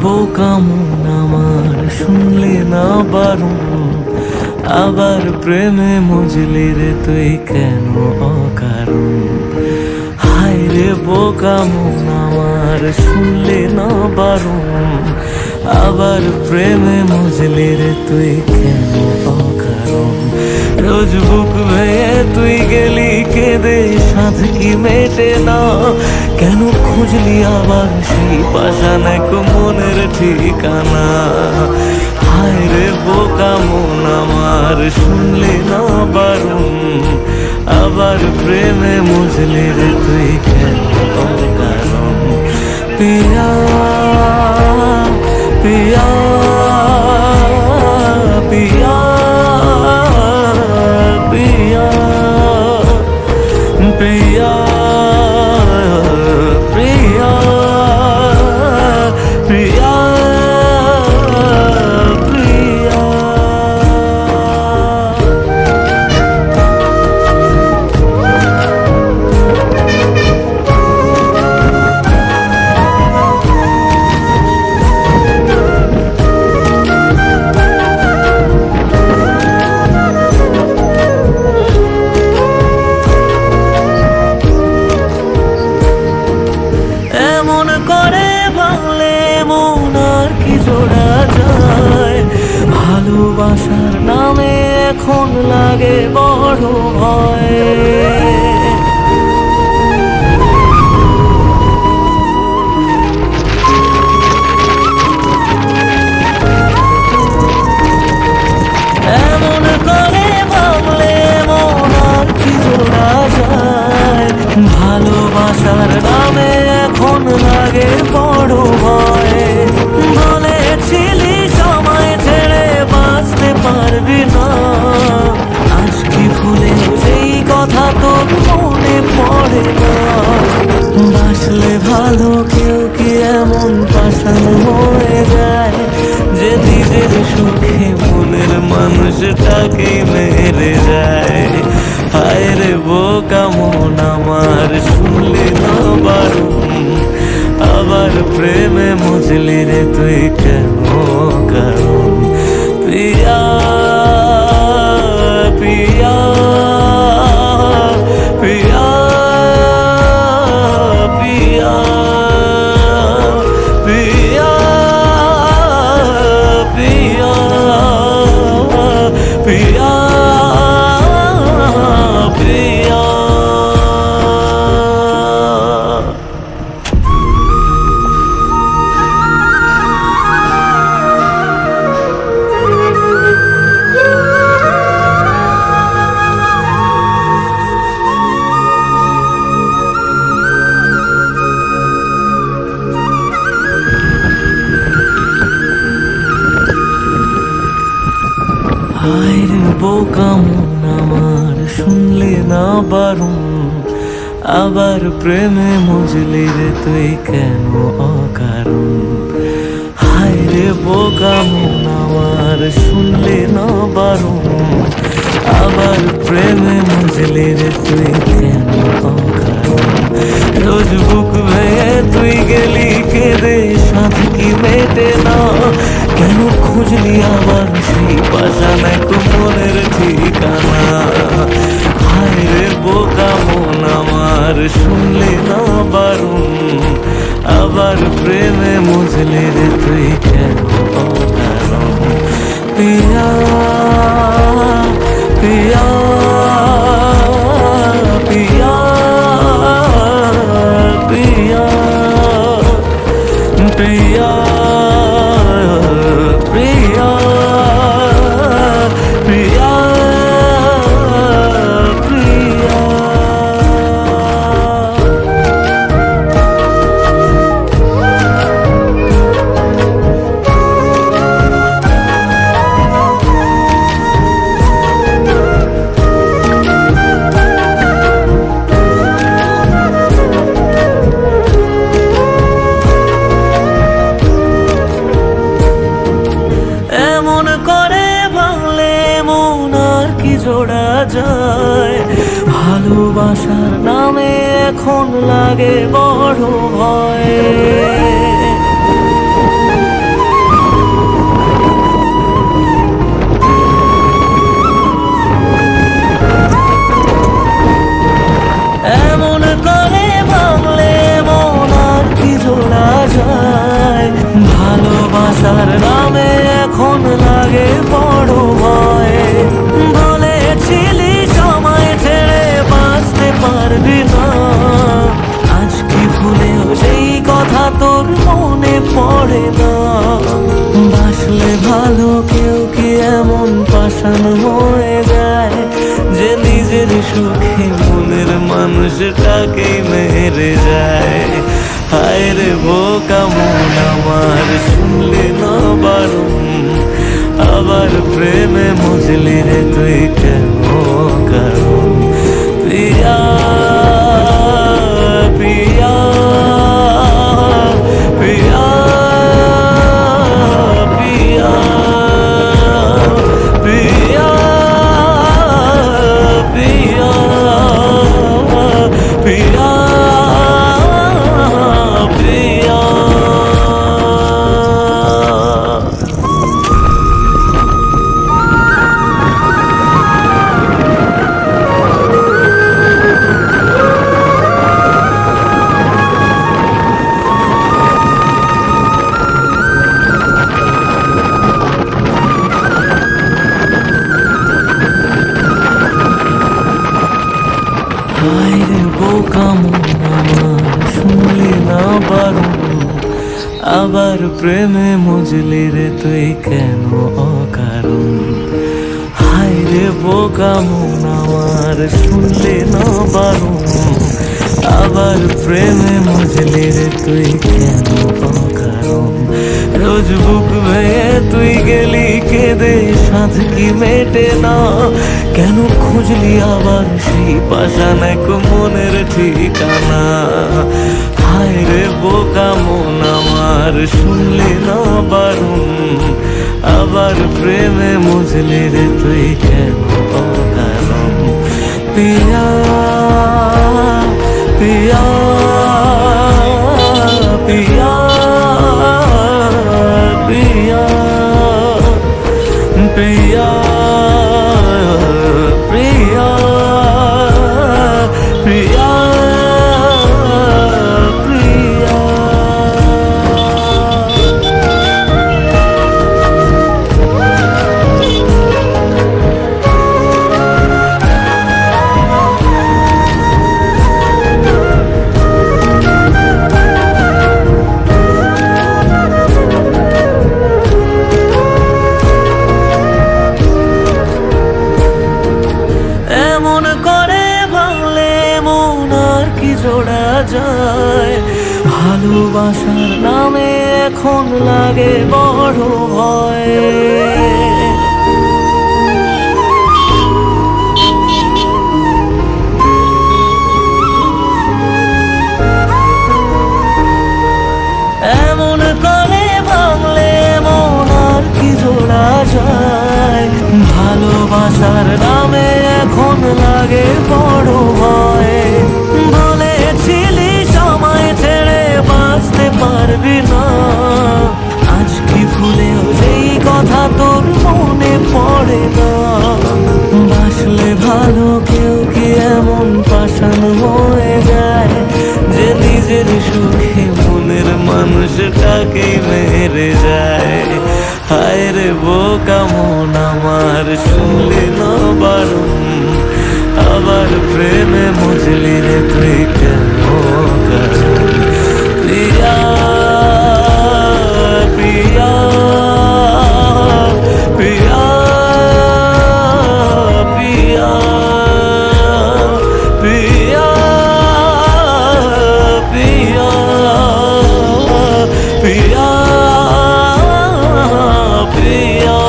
বোকা মন আমার শুনলে না বারণ, আবার প্রেমে মজলি রে তুই কেন অকারণ। হায় রে বোকা মন আমার শুনলে না বারণ, আবার প্রেমে মজলি রে তুই কেন অকারণ। রোজ বুক ভেঙে তুই গেলি কেঁদে সাধ কি মেটে না, কেন খুঁজলি আবার সেই পাষাণ এক মনের ঠিকানা। হায় রে বোকা মন আমার শুনলি না বারণ, আবার প্রেমে মজলি রে তুই কেন অকারণ। পিয়া পিয়া পিয়া পিয়া পিয়া প্রিয়া প্রিয়া প্রিয়া। এমন করে ভাঙলে মন আর কি জোড়া যায়, ভালোবাসার নামে এখন লাগে বড় ভয়। এমন করে ভাঙলে মন আর কি জোড়া যায়, ভালোবাসার নামে এখন লাগে বড় ভয়। বলেছিলি সময় ছেড়ে বাঁচতে পারবি না, আজ কি ভুলে সেই কথা তোর মনে পড়ে না। বাসলে ভালো কেউ কি এমন পাষাণ হয়ে যায়, যে নিজের সুখে মনের মানুষটাকে মেরে যায়। হায় রে বোকা মন আমার শুনলি না বারণ, আবার প্রেমে মজলি রে তুই কেন কারণ। পিয়া পিয়া পিয়া পিয়া পিয়া পিয়া পিয়া পিয়া। হায় রে বোকা মন আমার শুনলে না বারণ, আবার প্রেমে মজলি রে তুই কেন অকারণ। হায় রে বোকা মন আমার শুনলে না বারণ, আবার প্রেমে মজলি রে তুই কেন অকারণ। রোজ বুক ভেঙে তুই গেলি কেঁদে সাধ কি মেটে না, কেন খুঁজলি আবার সেই পাষাণ এক মনের ঠিকানা। হায় রে বোকা মন আমার শুনলি না বারণ, আবার প্রেমে মজলি রে তুই কেন অকারণ। পিয়া পিয়া পিয়া পিয়া পিয়া প্রিয়া প্রিয়া প্রিয়া। জোড়া যায়, ভালোবাসার নামে এখন লাগে বড় ভয়। মানুষটাকেই মেরে যায়। হায় রে বোকা মন আমার, শুনলি না বারণ, আবার প্রেমে মজলি রে তুই কেন কারণ। পিয়া পিয়া পিয়া পিয়া পিয়া পিয়া পিয়া পিয়া। হায় রে বোকা মন আমার, শুনলি না বারণ, আবার প্রেমে মজলি রে তুই কেন অকারণ। হায় রে বোকা মন আমার, শুনলি না বারণ, আবার প্রেমে মজলি রে তুই কেন অকারণ। রোজ বুক ভেঙে তুই গেলি কেঁদে, সাধ কি মেটে না, কেন খুঁজলি আবার সেই পাষাণ এক মনের ঠিকানা। হায় রে বোকা মন আমার, শুনলি না বারণ, আবার প্রেমে মজলি রে তুই কেন অকারণ। পিয়া পিয়া পিয়া পিয়া পিয়া প্রিয়া প্রিয়া প্রিয়া। এমন করে ভাবলে মন আর কি জোড়া যায়, ভালোবাসার নামে এখন লাগে বড় ভয়। এমন করে ভাবলে মন আর কি জোড়া যায়, ভালোবাসার নামে এখন লাগে বড় ভয়। বলেছিলি সময় ছেড়ে বাঁচতে পারবি না, আজ কি ভুলেও সেই কথা তোর মনে পড়ে না। বাসলে ভালো কেউ কি এমন পাষাণ হয়ে যায়, যে নিজের সুখে মনের মানুষটাকেই মেরে যায়। হায় রে বোকা মন আমার, শুনলি না বারণ, আবার প্রেমে মজলি রে তুই কেন কারণ। প্রিয়া প্রিয়া প্রিয়া প্রিয়া প্রিয়া প্রিয়া প্রিয়া প্রিয়া।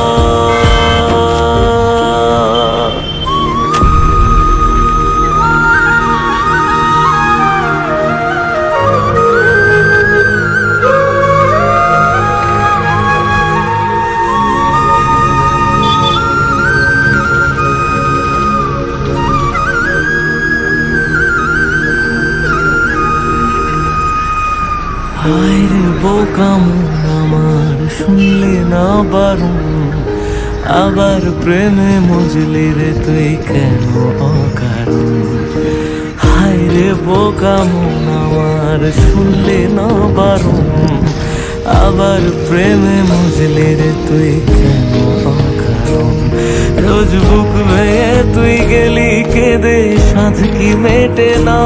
হায় রে বোকা মন আমার, শুনলি না বারণ, আবার প্রেমে মজলি রে তুই কেন অকারণ। হায় রে বোকা মন আমার, শুনলি না বারণ, আবার প্রেমে মজলি রে তুই কেন অকারণ। রোজ বুক ভেঙে তুই গেলি কেঁদে, সাধ কি মেটে না,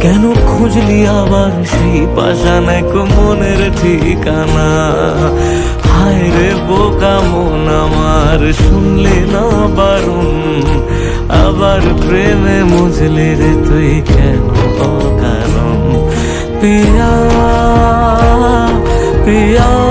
কেন খুঁজলি আবার সেই পাষাণ এক মনের ঠিকানা। হায় রে বোকা মন আমার, শুনলি না বারণ, আবার প্রেমে মজলি রে তুই। पिया पिया